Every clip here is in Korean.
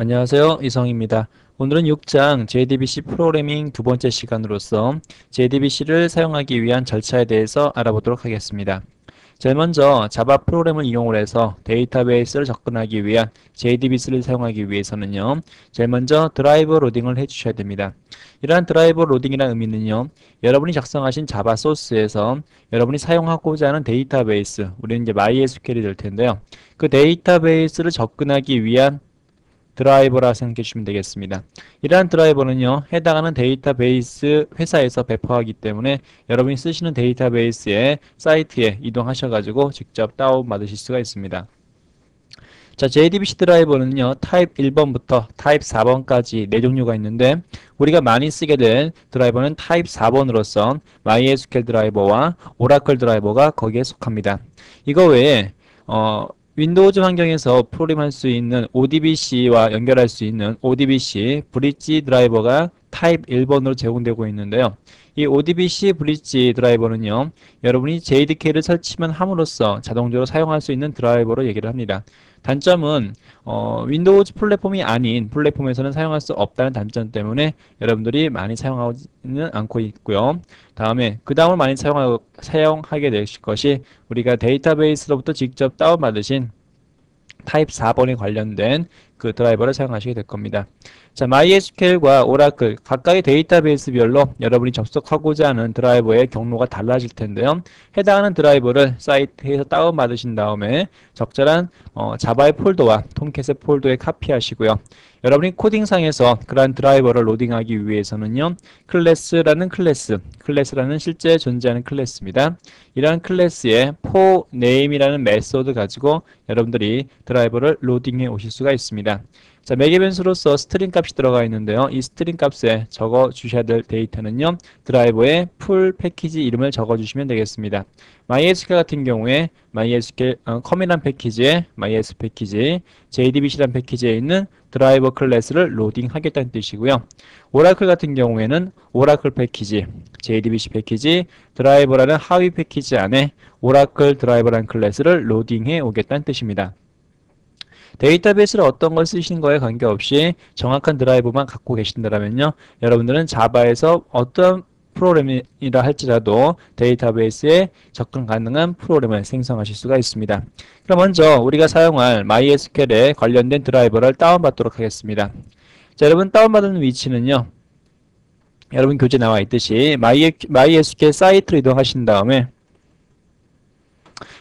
안녕하세요. 이성입니다. 오늘은 6장 JDBC 프로그래밍 두 번째 시간으로서 JDBC를 사용하기 위한 절차에 대해서 알아보도록 하겠습니다. 제일 먼저 자바 프로그램을 이용을 해서 데이터베이스를 접근하기 위한 JDBC를 사용하기 위해서는요. 제일 먼저 드라이버 로딩을 해주셔야 됩니다. 이러한 드라이버 로딩이라는 의미는요. 여러분이 작성하신 자바 소스에서 여러분이 사용하고자 하는 데이터베이스, 우리는 이제 MySQL이 될 텐데요. 그 데이터베이스를 접근하기 위한 드라이버라 생각해 주시면 되겠습니다. 이러한 드라이버는요, 해당하는 데이터베이스 회사에서 배포하기 때문에 여러분이 쓰시는 데이터베이스의 사이트에 이동하셔가지고 직접 다운받으실 수가 있습니다. 자, JDBC 드라이버는요, 타입 1번부터 타입 4번까지 네 종류가 있는데, 우리가 많이 쓰게 될 드라이버는 타입 4번으로서 MySQL 드라이버와 오라클 드라이버가 거기에 속합니다. 이거 외에, 윈도우즈 환경에서 프로그램할 수 있는 ODBC와 연결할 수 있는 ODBC 브릿지 드라이버가 타입 1번으로 제공되고 있는데요. 이 ODBC 브릿지 드라이버는요, 여러분이 JDK를 설치만 함으로써 자동적으로 사용할 수 있는 드라이버로 얘기를 합니다. 단점은 윈도우즈 플랫폼이 아닌 플랫폼에서는 사용할 수 없다는 단점 때문에 여러분들이 많이 사용하지는 않고 있고요. 다음에 그 다음을 많이 사용하게 되실 것이 우리가 데이터베이스로부터 직접 다운받으신 타입 4번에 관련된 그 드라이버를 사용하시게 될 겁니다. 자, MySQL과 오라클 각각의 데이터베이스별로 여러분이 접속하고자 하는 드라이버의 경로가 달라질 텐데요. 해당하는 드라이버를 사이트에서 다운받으신 다음에 적절한 자바의 폴더와 톰캣의 폴더에 카피하시고요. 여러분이 코딩상에서 그러한 드라이버를 로딩하기 위해서는요. 클래스라는 실제 존재하는 클래스입니다. 이러한 클래스의 포네임이라는 메소드 가지고 여러분들이 드라이버를 로딩해 오실 수가 있습니다. 자, 매개 변수로서 스트링 값이 들어가 있는데요. 이 스트링 값에 적어 주셔야 될 데이터는요. 드라이버의 풀 패키지 이름을 적어 주시면 되겠습니다. MySQL 같은 경우에 MySQL 컴이란 패키지에 MySQL 패키지, JDBC란 패키지에 있는 드라이버 클래스를 로딩하겠다는 뜻이고요. 오라클 같은 경우에는 오라클 패키지, JDBC 패키지, 드라이버라는 하위 패키지 안에 오라클 드라이버라는 클래스를 로딩해 오겠다는 뜻입니다. 데이터베이스를 어떤 걸 쓰시는 거에 관계없이 정확한 드라이버만 갖고 계신다면요. 여러분들은 자바에서 어떤 프로그램이라 할지라도 데이터베이스에 접근 가능한 프로그램을 생성하실 수가 있습니다. 그럼 먼저 우리가 사용할 MySQL에 관련된 드라이버를 다운받도록 하겠습니다. 자, 여러분 다운받는 위치는요. 여러분 교재 나와 있듯이 MySQL 사이트로 이동하신 다음에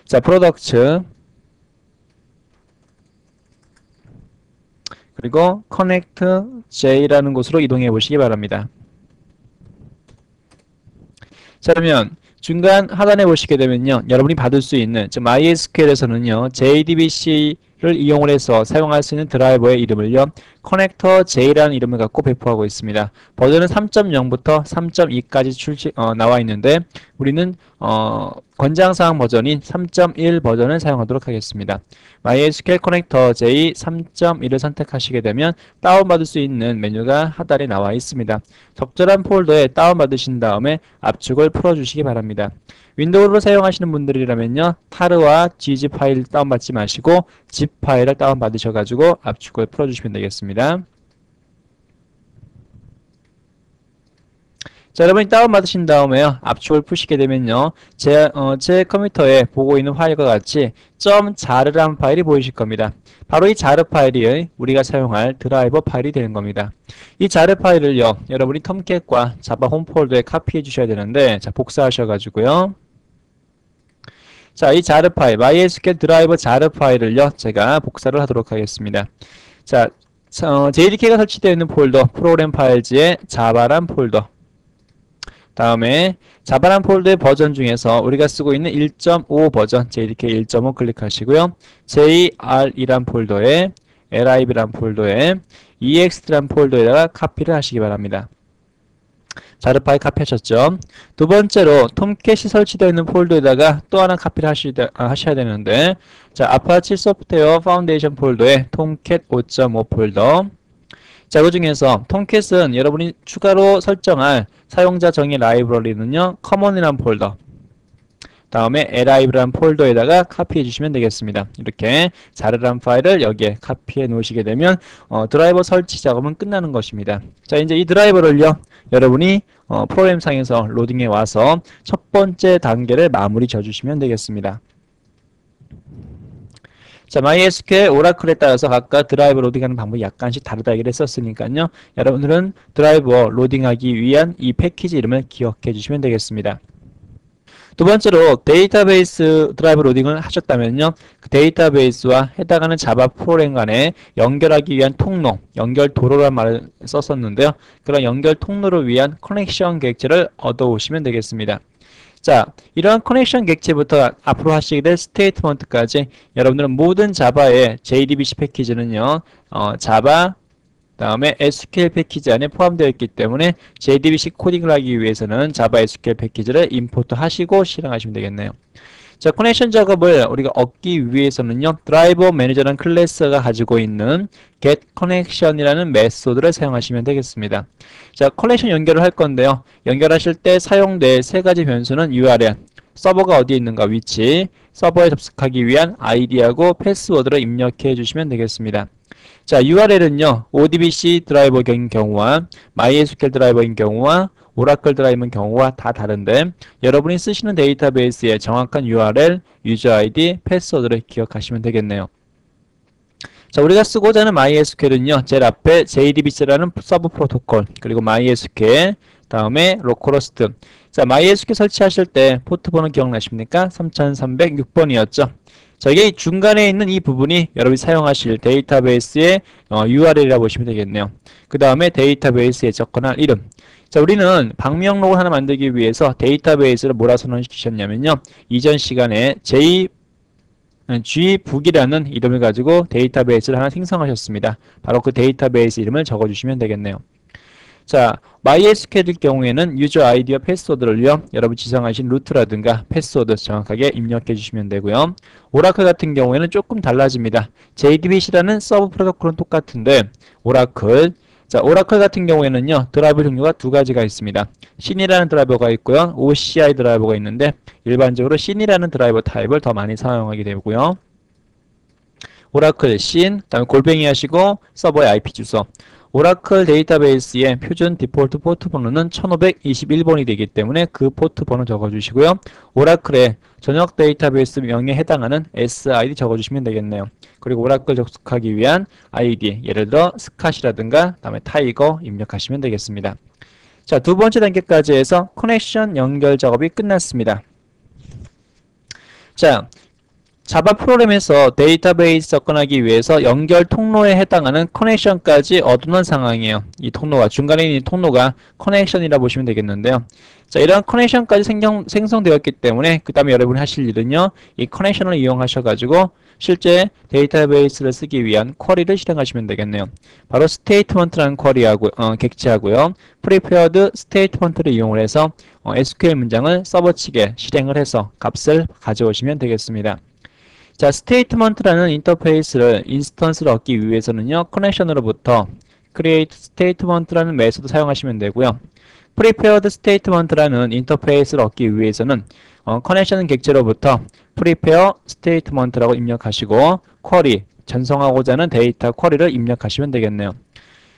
자, 프로덕트 그리고 Connect J라는 곳으로 이동해 보시기 바랍니다. 자, 그러면 중간 하단에 보시게 되면요. 여러분이 받을 수 있는, 즉 MySQL에서는요. JDBC를 이용을 해서 사용할 수 있는 드라이버의 이름을요. 커넥터 J라는 이름을 갖고 배포하고 있습니다. 버전은 3.0부터 3.2까지 나와 있는데 우리는 권장사항 버전인 3.1 버전을 사용하도록 하겠습니다. MySQL 커넥터 J 3.1을 선택하시게 되면 다운받을 수 있는 메뉴가 하단에 나와 있습니다. 적절한 폴더에 다운받으신 다음에 압축을 풀어주시기 바랍니다. 윈도우를 사용하시는 분들이라면요. 타르와 gzip 파일 다운받지 마시고 zip 파일을 다운받으셔가지고 압축을 풀어주시면 되겠습니다. 자, 여러분이 다운받으신 다음에요. 압축을 푸시게 되면요. 제 컴퓨터에 보고 있는 파일과 같이 .zar라는 파일이 보이실 겁니다. 바로 이 jar 파일이 우리가 사용할 드라이버 파일이 되는 겁니다. 이 jar 파일을요. 여러분이 톰캣과 자바 홈 폴더에 카피해 주셔야 되는데 자, 복사하셔가지고요. 자, 이 jar 파일, MySQL 드라이버 jar 파일을요. 제가 복사를 하도록 하겠습니다. 자, JDK가 설치되어 있는 폴더, 프로그램 파일즈의 자바란 폴더. 다음에 자바란 폴더의 버전 중에서 우리가 쓰고 있는 1.5 버전 JDK 1.5 클릭하시고요. JR이란 폴더에 LIB란 폴더에 EXT란 폴더에다가 카피를 하시기 바랍니다. 자르 파일 카피하셨죠? 두 번째로 톰캣이 설치되어 있는 폴더에다가 또 하나 카피를 하셔야 되는데 자, 아파치 소프트웨어 파운데이션 폴더에 톰캣 5.5 폴더. 자, 그 중에서 톰캣은 여러분이 추가로 설정할 사용자 정의 라이브러리는요. 커먼이라는 폴더. 다음에 archive라는 폴더에다가 카피해 주시면 되겠습니다. 이렇게 자르란 파일을 여기에 카피해 놓으시게 되면 드라이버 설치 작업은 끝나는 것입니다. 자, 이제 이 드라이버를요, 여러분이 프로그램상에서 로딩해 와서 첫 번째 단계를 마무리 져주시면 되겠습니다. 자, MySQL, 오라클에 따라서 각각 드라이버 로딩하는 방법이 약간씩 다르다 얘기를 했었으니까요. 여러분들은 드라이버 로딩하기 위한 이 패키지 이름을 기억해 주시면 되겠습니다. 두 번째로 데이터베이스 드라이브 로딩을 하셨다면요. 그 데이터베이스와 해당하는 자바 프로그램 간에 연결하기 위한 통로, 연결 도로란 말을 썼었는데요. 그런 연결 통로를 위한 커넥션 객체를 얻어오시면 되겠습니다. 자, 이러한 커넥션 객체부터 앞으로 하시게 될 스테이트먼트까지 여러분들은 모든 자바의 JDBC 패키지는요. 자바 다음에 SQL 패키지 안에 포함되어 있기 때문에 JDBC 코딩을 하기 위해서는 자바 SQL 패키지를 임포트 하시고 실행하시면 되겠네요. 자, 커넥션 작업을 우리가 얻기 위해서는요, 드라이버 매니저라는 클래스가 가지고 있는 getConnection이라는 메소드를 사용하시면 되겠습니다. 자, 커넥션 연결을 할 건데요. 연결하실 때 사용될 세 가지 변수는 URL, 서버가 어디에 있는가 위치, 서버에 접속하기 위한 아이디하고 패스워드를 입력해 주시면 되겠습니다. 자, URL은요, ODBC 드라이버인 경우와 MySQL 드라이버인 경우와 오라클 드라이버인 경우가 다 다른데 여러분이 쓰시는 데이터베이스의 정확한 URL, 유저 아이디, 패스워드를 기억하시면 되겠네요. 자, 우리가 쓰고자 하는 MySQL은요, 제일 앞에 JDBC라는 서브 프로토콜, 그리고 MySQL, 다음에 로컬호스트. 자, MySQL 설치하실 때 포트 번호 기억나십니까? 3306번이었죠. 자, 이게 중간에 있는 이 부분이 여러분이 사용하실 데이터베이스의 URL이라고 보시면 되겠네요. 그 다음에 데이터베이스에 접근할 이름. 자, 우리는 방명록을 하나 만들기 위해서 데이터베이스를 뭐라 선언시키셨냐면요. 이전 시간에 gbook이라는 이름을 가지고 데이터베이스를 하나 생성하셨습니다. 바로 그 데이터베이스 이름을 적어주시면 되겠네요. 자, MySQL일 경우에는 유저 아이디와 패스워드를요, 여러분 지정하신 루트라든가 패스워드 정확하게 입력해 주시면 되고요. 오라클 같은 경우에는 조금 달라집니다. JDBC라는 서브 프로토콜은 똑같은데, 자, 오라클 같은 경우에는요, 드라이버 종류가 두 가지가 있습니다. 신이라는 드라이버가 있고요, OCI 드라이버가 있는데, 일반적으로 신이라는 드라이버 타입을 더 많이 사용하게 되고요. 오라클, 신, 그다음에 골뱅이 하시고, 서버의 IP 주소. 오라클 데이터베이스의 표준 디폴트 포트 번호는 1521번이 되기 때문에 그 포트 번호 적어주시고요. 오라클의 전역 데이터베이스 명에 해당하는 SID 적어주시면 되겠네요. 그리고 오라클 접속하기 위한 ID, 예를 들어 스캇이라든가 다음에 타이거 입력하시면 되겠습니다. 자, 두 번째 단계까지 해서 커넥션 연결 작업이 끝났습니다. 자, 자바 프로그램에서 데이터베이스 접근하기 위해서 연결 통로에 해당하는 커넥션까지 얻어놓은 상황이에요. 이 통로가, 중간에 있는 이 통로가 커넥션이라 보시면 되겠는데요. 자, 이러한 커넥션까지 생성되었기 때문에 그 다음에 여러분이 하실 일은요, 이 커넥션을 이용하셔가지고 실제 데이터베이스를 쓰기 위한 쿼리를 실행하시면 되겠네요. 바로 스테이트먼트라는 쿼리하고 객체하고요, prepared 스테이트먼트를 이용을 해서 SQL 문장을 서버 측에 실행을 해서 값을 가져오시면 되겠습니다. 자, 스테이트먼트라는 인터페이스를 인스턴스를 얻기 위해서는요, 커넥션으로부터 create statement라는 메소드 사용하시면 되고요. prepared statement라는 인터페이스를 얻기 위해서는 커넥션 객체로부터 prepare statement라고 입력하시고 query, 전송하고자 하는 데이터 쿼리를 입력하시면 되겠네요.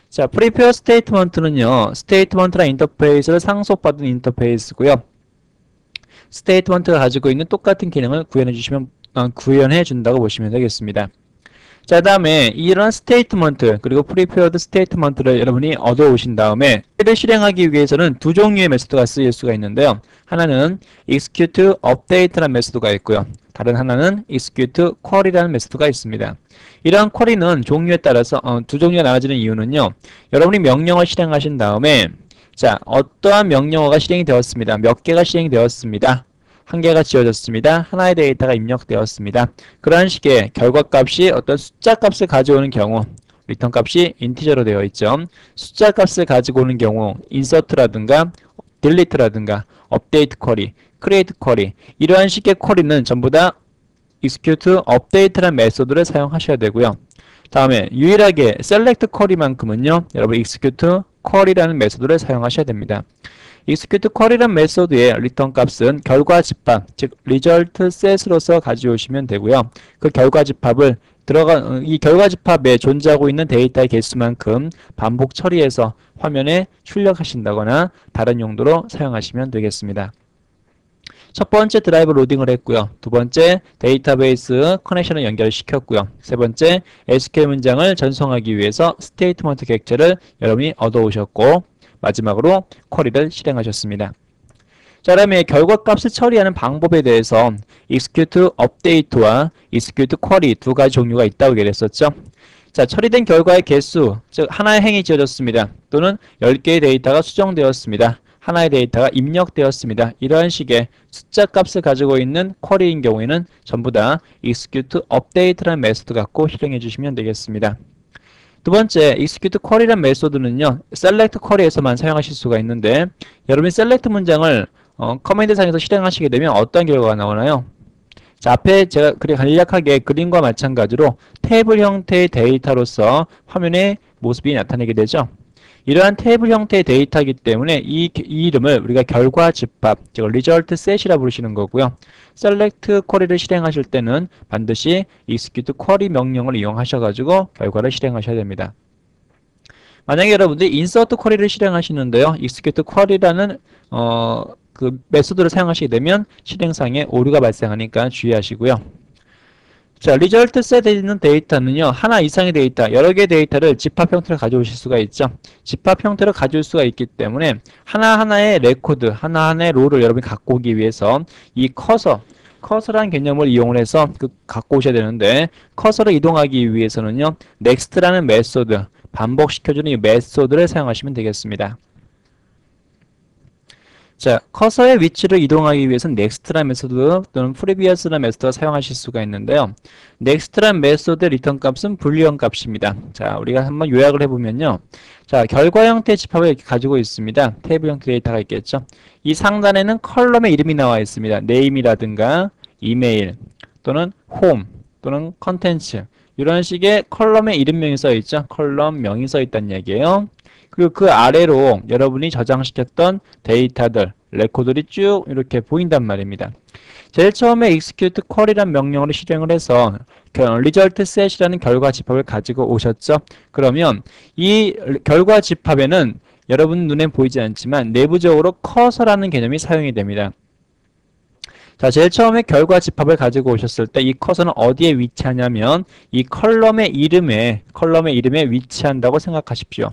자, prepare statement는요, statement라는 인터페이스를 상속받은 인터페이스고요. 스테이트먼트가 가지고 있는 똑같은 기능을 구현해 준다고 보시면 되겠습니다. 자, 다음에 이런 스테이트먼트 그리고 prepared 스테이트먼트를 여러분이 얻어오신 다음에 이를 실행하기 위해서는 두 종류의 메소드가 쓰일 수가 있는데요. 하나는 execute update라는 메소드가 있고요. 다른 하나는 execute query라는 메소드가 있습니다. 이러한 쿼리는 종류에 따라서 두 종류가 나눠지는 이유는요, 여러분이 명령을 실행하신 다음에 자, 어떠한 명령어가 실행이 되었습니다. 몇 개가 실행이 되었습니다. 한 개가 지워졌습니다. 하나의 데이터가 입력되었습니다. 그런 식의 결과값이 어떤 숫자 값을 가져오는 경우, 리턴 값이 인티저로 되어 있죠. 숫자 값을 가지고 오는 경우, 인서트라든가 딜리트라든가 업데이트 쿼리, 크리에이트 쿼리, 이러한 식의 쿼리는 전부 다 execute update라는 메소드를 사용하셔야 되고요. 다음에 유일하게 select 쿼리만큼은요, 여러분 execute 쿼리라는 메소드를 사용하셔야 됩니다. execute query란 메소드의 return 값은 결과 집합, 즉 result set으로서 가져오시면 되고요. 그 결과 집합을 이 결과 집합에 존재하고 있는 데이터의 개수만큼 반복 처리해서 화면에 출력하신다거나 다른 용도로 사용하시면 되겠습니다. 첫 번째 드라이브 로딩을 했고요. 두 번째 데이터베이스 커넥션을 연결시켰고요. 세 번째 SQL 문장을 전송하기 위해서 스테이트먼트 객체를 여러분이 얻어오셨고 마지막으로 쿼리를 실행하셨습니다. 자, 그다음에 결과값을 처리하는 방법에 대해서 execute update와 execute query 두 가지 종류가 있다고 얘기했었죠. 자, 처리된 결과의 개수, 즉 하나의 행이 지어졌습니다. 또는 10개의 데이터가 수정되었습니다. 하나의 데이터가 입력되었습니다. 이러한 식의 숫자 값을 가지고 있는 쿼리인 경우에는 전부 다 execute update라는 메소드 갖고 실행해 주시면 되겠습니다. 두 번째, execute query란 메소드는요, select query에서만 사용하실 수가 있는데 여러분이 select 문장을 커맨드 상에서 실행하시게 되면 어떤 결과가 나오나요? 자, 앞에 제가 간략하게 그림과 마찬가지로 테이블 형태의 데이터로서 화면에 모습이 나타나게 되죠. 이러한 테이블 형태의 데이터이기 때문에 이 이름을 우리가 결과 집합, 즉 result set이라 부르시는 거고요. select query를 실행하실 때는 반드시 execute query 명령을 이용하셔가지고 결과를 실행하셔야 됩니다. 만약에 여러분들이 insert query를 실행하시는데요, execute query라는 그 메소드를 사용하시게 되면 실행상에 오류가 발생하니까 주의하시고요. 자, result set에 있는 데이터는요, 하나 이상의 데이터, 여러 개의 데이터를 집합 형태로 가져오실 수가 있죠. 집합 형태로 가져올 수가 있기 때문에 하나하나의 레코드, 하나하나의 롤을 여러분이 갖고 오기 위해서 이 커서라는 개념을 이용을 해서 갖고 오셔야 되는데, 커서를 이동하기 위해서는요, next라는 메소드, 반복시켜주는 이 메소드를 사용하시면 되겠습니다. 자, 커서의 위치를 이동하기 위해서는 next라는 메소드 또는 previous라는 메소드를 사용하실 수가 있는데요. next라는 메소드의 리턴 값은 불리언 값입니다. 자, 우리가 한번 요약을 해보면요. 자, 결과 형태의 집합을 이렇게 가지고 있습니다. 테이블 형태 데이터가 있겠죠. 이 상단에는 컬럼의 이름이 나와 있습니다. name이라든가 이메일 또는 home 또는 컨텐츠 이런 식의 컬럼의 이름명이 써 있죠. 컬럼명이 써 있다는 얘기예요. 그리고 그 아래로 여러분이 저장시켰던 데이터들, 레코드들이 쭉 이렇게 보인단 말입니다. 제일 처음에 execute query란 명령으로 실행을 해서 result set이라는 결과 집합을 가지고 오셨죠. 그러면 이 결과 집합에는 여러분 눈에 보이지 않지만 내부적으로 커서라는 개념이 사용이 됩니다. 자, 제일 처음에 결과 집합을 가지고 오셨을 때 이 커서는 어디에 위치하냐면 이 컬럼의 이름에 위치한다고 생각하십시오.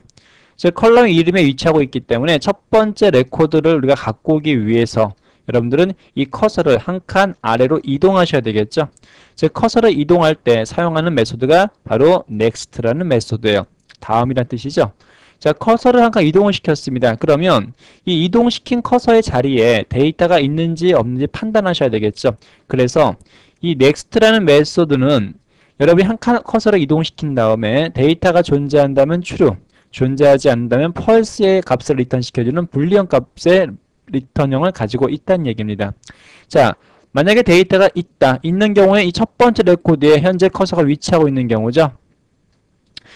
즉 컬럼 이름에 위치하고 있기 때문에 첫 번째 레코드를 우리가 갖고 오기 위해서 여러분들은 이 커서를 한 칸 아래로 이동하셔야 되겠죠. 즉 커서를 이동할 때 사용하는 메소드가 바로 next라는 메소드예요. 다음이란 뜻이죠. 자, 커서를 한 칸 이동을 시켰습니다. 그러면 이 이동시킨 커서의 자리에 데이터가 있는지 없는지 판단하셔야 되겠죠. 그래서 이 next라는 메소드는 여러분이 한 칸 커서를 이동시킨 다음에 데이터가 존재한다면 true, 존재하지 않는다면 false의 값을 리턴시켜주는 불리언 값의 리턴형을 가지고 있다는 얘기입니다. 자, 만약에 데이터가 있는 경우에 이 첫 번째 레코드에 현재 커서가 위치하고 있는 경우죠.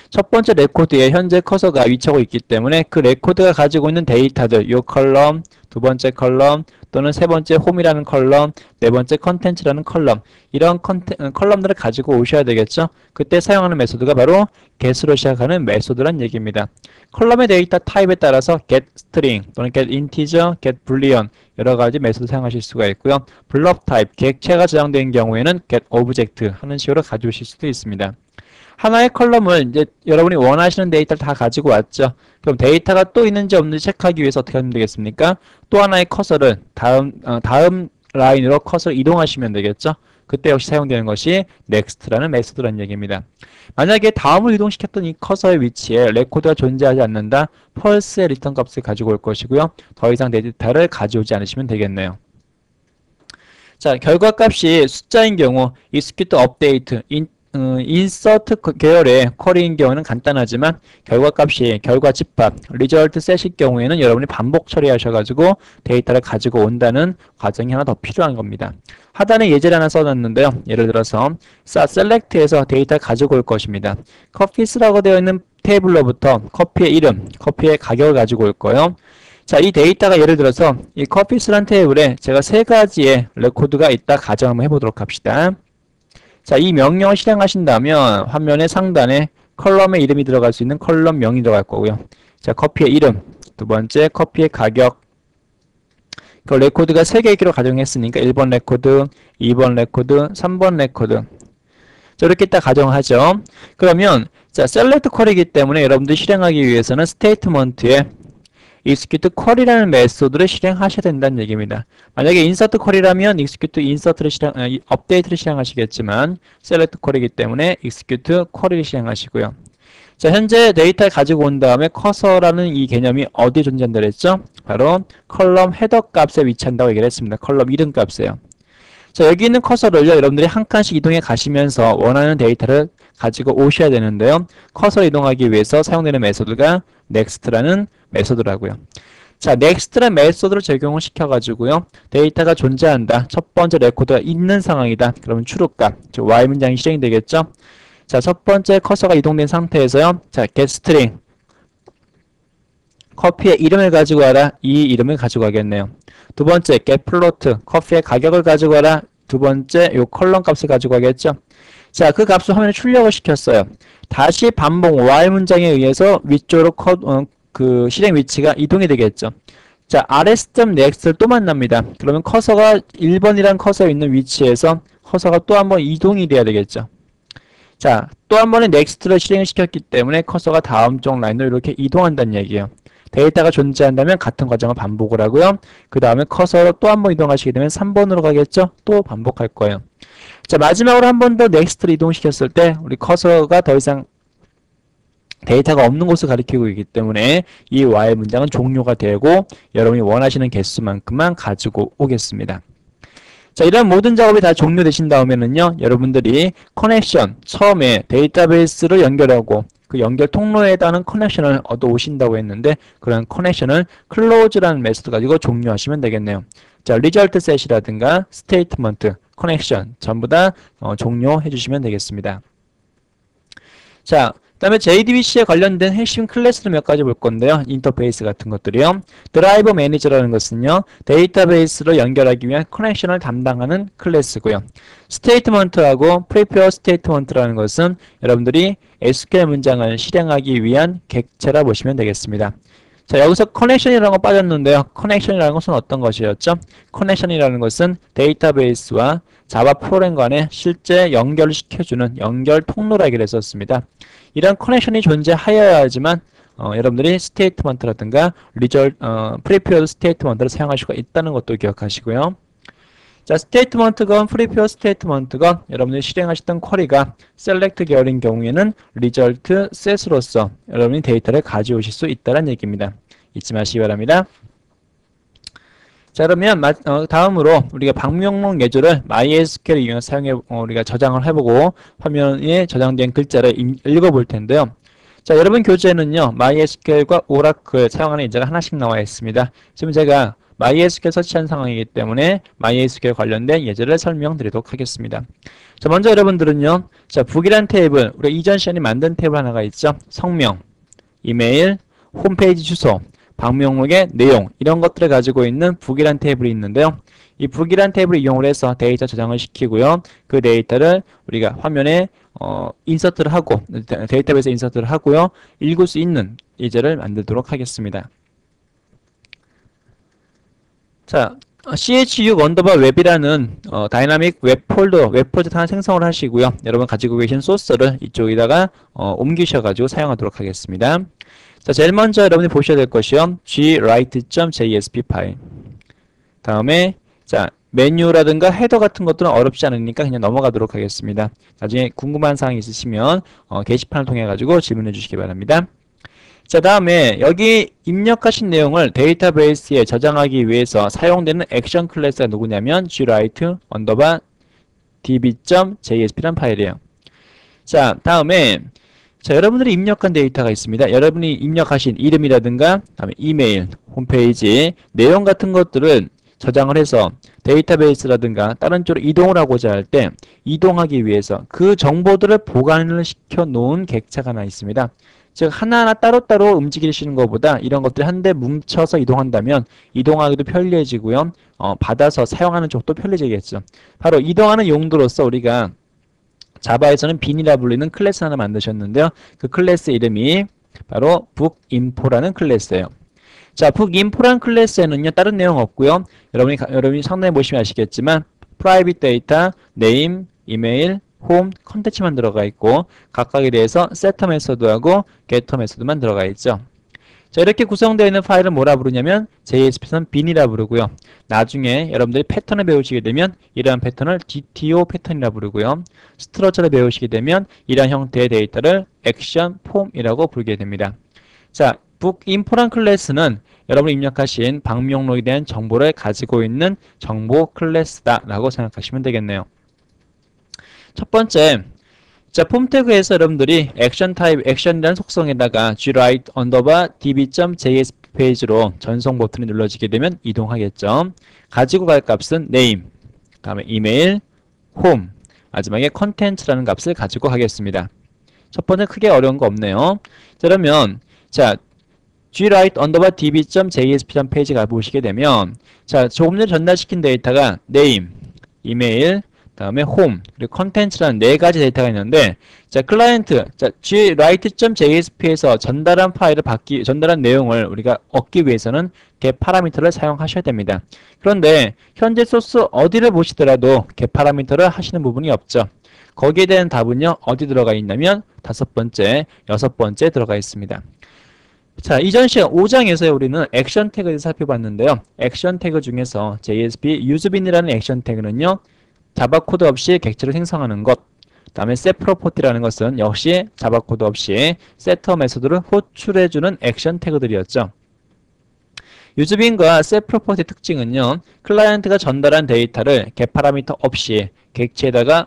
첫 번째 레코드에 현재 커서가 위치하고 있기 때문에 그 레코드가 가지고 있는 데이터들, 이 컬럼, 두 번째 컬럼, 또는 세 번째 홈이라는 컬럼, 네 번째 컨텐츠라는 컬럼, 이런 컬럼들을 가지고 오셔야 되겠죠. 그때 사용하는 메소드가 바로 get으로 시작하는 메소드란 얘기입니다. 컬럼의 데이터 타입에 따라서 get string 또는 get integer, get boolean 여러 가지 메소드 사용하실 수가 있고요. block 타입, 객체가 저장된 경우에는 get object 하는 식으로 가져오실 수도 있습니다. 하나의 컬럼을 이제 여러분이 원하시는 데이터를 다 가지고 왔죠. 그럼 데이터가 또 있는지 없는지 체크하기 위해서 어떻게 하면 되겠습니까? 또 하나의 커서를 다음 라인으로 커서를 이동하시면 되겠죠. 그때 역시 사용되는 것이 next라는 메소드라는 얘기입니다. 만약에 다음을 이동시켰던 이 커서의 위치에 레코드가 존재하지 않는다, false의 리턴 값을 가지고 올 것이고요. 더 이상 데이터를 가져오지 않으시면 되겠네요. 자, 결과값이 숫자인 경우 execute update, insert 계열의 쿼리인 경우는 간단하지만 결과값이 결과 집합, result set일 경우에는 여러분이 반복 처리하셔가지고 데이터를 가지고 온다는 과정이 하나 더 필요한 겁니다. 하단에 예제를 하나 써놨는데요. 예를 들어서 select에서 데이터를 가지고 올 것입니다. coffees라고 되어 있는 테이블로부터 커피의 이름, 커피의 가격을 가지고 올 거예요. 자, 이 데이터가 예를 들어서 이 커피스란 테이블에 제가 세 가지의 레코드가 있다 가정 한번 해보도록 합시다. 자, 이 명령을 실행하신다면 화면의 상단에 컬럼의 이름이 들어갈 수 있는 컬럼명이 들어갈 거고요. 자, 커피의 이름, 두 번째 커피의 가격, 그 레코드가 3개 있기로 가정했으니까 1번 레코드, 2번 레코드, 3번 레코드. 자, 이렇게 딱 가정하죠. 그러면 자, 셀렉트 쿼리이기 때문에 여러분들이 실행하기 위해서는 스테이트먼트에 execute query라는 메소드를 실행하셔야 된다는 얘기입니다. 만약에 insert query라면 execute insert를 업데이트를 실행하시겠지만 select query이기 때문에 execute query를 실행하시고요. 자, 현재 데이터를 가지고 온 다음에 커서라는 이 개념이 어디에 존재한다고 했죠? 바로 컬럼 헤더 값에 위치한다고 얘기를 했습니다. 컬럼 이름 값에요. 자, 여기 있는 커서를요, 여러분들이 한 칸씩 이동해 가시면서 원하는 데이터를 가지고 오셔야 되는데요. 커서 이동하기 위해서 사용되는 메소드가 next라는 메소드라고요. 자, next라는 메소드를 적용을 시켜가지고요, 데이터가 존재한다. 첫 번째 레코드가 있는 상황이다. 그러면 추루값, 즉 y 문장이 실행이 되겠죠. 자, 첫 번째 커서가 이동된 상태에서요. 자, getString 커피의 이름을 가지고 와라. 이 이름을 가지고 가겠네요. 두 번째 getFloat 커피의 가격을 가지고 와라. 두 번째 요 컬럼 값을 가지고 가겠죠. 자, 그 값을 화면에 출력을 시켰어요. 다시 반복 while 문장에 의해서 위쪽으로 그 실행 위치가 이동이 되겠죠. 자, rs.next를 또 만납니다. 그러면 커서가 1번이란 커서에 있는 위치에서 커서가 또 한 번 이동이 돼야 되겠죠. 자, 또 한 번의 next를 실행을 시켰기 때문에 커서가 다음 쪽 라인으로 이렇게 이동한다는 얘기예요. 데이터가 존재한다면 같은 과정을 반복을 하고요. 그 다음에 커서로 또 한 번 이동하시게 되면 3번으로 가겠죠? 또 반복할 거예요. 자, 마지막으로 한 번 더 next를 이동시켰을 때 우리 커서가 더 이상 데이터가 없는 곳을 가리키고 있기 때문에 이 while 문장은 종료가 되고 여러분이 원하시는 개수만큼만 가지고 오겠습니다. 자, 이런 모든 작업이 다 종료되신 다음에는요, 여러분들이 커넥션, 처음에 데이터베이스를 연결하고 그 연결 통로에 따른 커넥션을 얻어 오신다고 했는데 그런 커넥션을 close라는 메소드 가지고 종료하시면 되겠네요. 자, result set이라든가 statement, 커넥션 전부 다 종료해 주시면 되겠습니다. 자, 그 다음에 JDBC에 관련된 핵심 클래스를 몇 가지 볼 건데요. 인터페이스 같은 것들이요. 드라이버 매니저라는 것은요, 데이터베이스로 연결하기 위한 커넥션을 담당하는 클래스고요. 스테이트먼트하고 프리페어 스테이트먼트라는 것은 여러분들이 SQL 문장을 실행하기 위한 객체라 보시면 되겠습니다. 자, 여기서 커넥션이라는 거 빠졌는데요. 커넥션이라는 것은 어떤 것이었죠? 커넥션이라는 것은 데이터베이스와 자바 프로그램 간에 실제 연결을 시켜주는 연결 통로라 얘기를 했었습니다. 이런 커넥션이 존재하여야지만 여러분들이 스테이트먼트라든가 프리페어드 스테이트먼트를 사용할 수가 있다는 것도 기억하시고요. 자, 스테이트먼트건 프리페어 스테이트먼트건 여러분들이 실행하셨던 쿼리가 셀렉트 계열인 경우에는 result set으로서 여러분이 데이터를 가져오실 수 있다는 얘기입니다. 잊지 마시기 바랍니다. 자, 그러면 다음으로 우리가 방명록 예조를 MySQL을 이용해서 우리가 저장을 해보고 화면에 저장된 글자를 읽어볼 텐데요. 자, 여러분 교재에는요, MySQL과 오라클 사용하는 예제가 하나씩 나와 있습니다. 지금 제가 MySQL 설치한 상황이기 때문에 MySQL 관련된 예제를 설명드리도록 하겠습니다. 자, 먼저 여러분들은요, 자, 북이란 테이블, 우리가 이전 시간에 만든 테이블 하나가 있죠. 성명, 이메일, 홈페이지 주소, 방명록의 내용, 이런 것들을 가지고 있는 북이란 테이블이 있는데요. 이 북이란 테이블을 이용을 해서 데이터 저장을 시키고요. 그 데이터를 우리가 화면에 인서트를 하고, 데이터베이스에 인서트를 하고요. 읽을 수 있는 예제를 만들도록 하겠습니다. 자, CHU 언더바 웹이라는 다이나믹 웹 폴더, 웹 프로젝트 하나 생성을 하시고요. 여러분 가지고 계신 소스를 이쪽에다가 옮기셔가지고 사용하도록 하겠습니다. 자, 제일 먼저 여러분이 보셔야 될 것이요. gwrite.jsp 파일. 다음에, 자, 메뉴라든가 헤더 같은 것들은 어렵지 않으니까 그냥 넘어가도록 하겠습니다. 나중에 궁금한 사항이 있으시면 게시판을 통해 가지고 질문해 주시기 바랍니다. 자, 다음에 여기 입력하신 내용을 데이터베이스에 저장하기 위해서 사용되는 액션 클래스가 누구냐면 gwrite 언더바 db.jsp라는 파일이에요. 자, 다음에 자, 여러분들이 입력한 데이터가 있습니다. 여러분이 입력하신 이름이라든가 다음에 이메일, 홈페이지, 내용 같은 것들을 저장을 해서 데이터베이스라든가 다른 쪽으로 이동을 하고자 할 때 이동하기 위해서 그 정보들을 보관을 시켜 놓은 객체가 하나 있습니다. 즉 하나하나 따로따로 움직이시는 것보다 이런 것들이 한데 뭉쳐서 이동한다면 이동하기도 편리해지고요. 받아서 사용하는 쪽도 편리해지겠죠. 바로 이동하는 용도로서 우리가 자바에서는 빈이라 불리는 클래스 하나 만드셨는데요. 그 클래스 이름이 바로 bookInfo라는 클래스예요. 자, bookInfo라는 클래스에는요, 다른 내용 없고요. 여러분이 상단에 보시면 아시겠지만 private data, name, email, home, 컨텐츠만 들어가 있고 각각에 대해서 setter 메소드하고 getter 메소드만 들어가 있죠. 자, 이렇게 구성되어 있는 파일을 뭐라 부르냐면 JSP에서는 빈이라 부르고요. 나중에 여러분들이 패턴을 배우시게 되면 이러한 패턴을 DTO 패턴이라 부르고요. 스트러처를 배우시게 되면 이러한 형태의 데이터를 액션 폼이라고 부르게 됩니다. 자, bookInfo란 클래스는 여러분이 입력하신 방명록에 대한 정보를 가지고 있는 정보 클래스다라고 생각하시면 되겠네요. 첫 번째, 자, 폼 태그에서 여러분들이 액션 타입, 액션이라는 속성에다가 gwrite underbar db.js 페이지로 전송 버튼이 눌러지게 되면 이동하겠죠. 가지고 갈 값은 name, 다음에 email, home, 마지막에 content라는 값을 가지고 가겠습니다. 첫 번째 크게 어려운 거 없네요. 자, 그러면 자, gwrite underbar db.js 페이지 가보시게 되면 자, 조금 전에 전달시킨 데이터가 name, email, 다음에 home, 그리고 content라는 네 가지 데이터가 있는데, 자, 클라이언트, 자, gwrite.jsp에서 전달한 내용을 우리가 얻기 위해서는 get 파라미터를 사용하셔야 됩니다. 그런데 현재 소스 어디를 보시더라도 get 파라미터를 하시는 부분이 없죠. 거기에 대한 답은요, 어디 들어가 있냐면 5번째, 6번째 들어가 있습니다. 자, 이전 시간 5장에서 우리는 액션 태그를 살펴봤는데요. 액션 태그 중에서 JSP useBin이라는 액션 태그는요, 자바 코드 없이 객체를 생성하는 것. 다음에 setProperty라는 것은 역시 자바 코드 없이 setter 메소드를 호출해주는 액션 태그들이었죠. useBin과 setProperty 특징은요, 클라이언트가 전달한 데이터를 get 파라미터 없이 객체에다가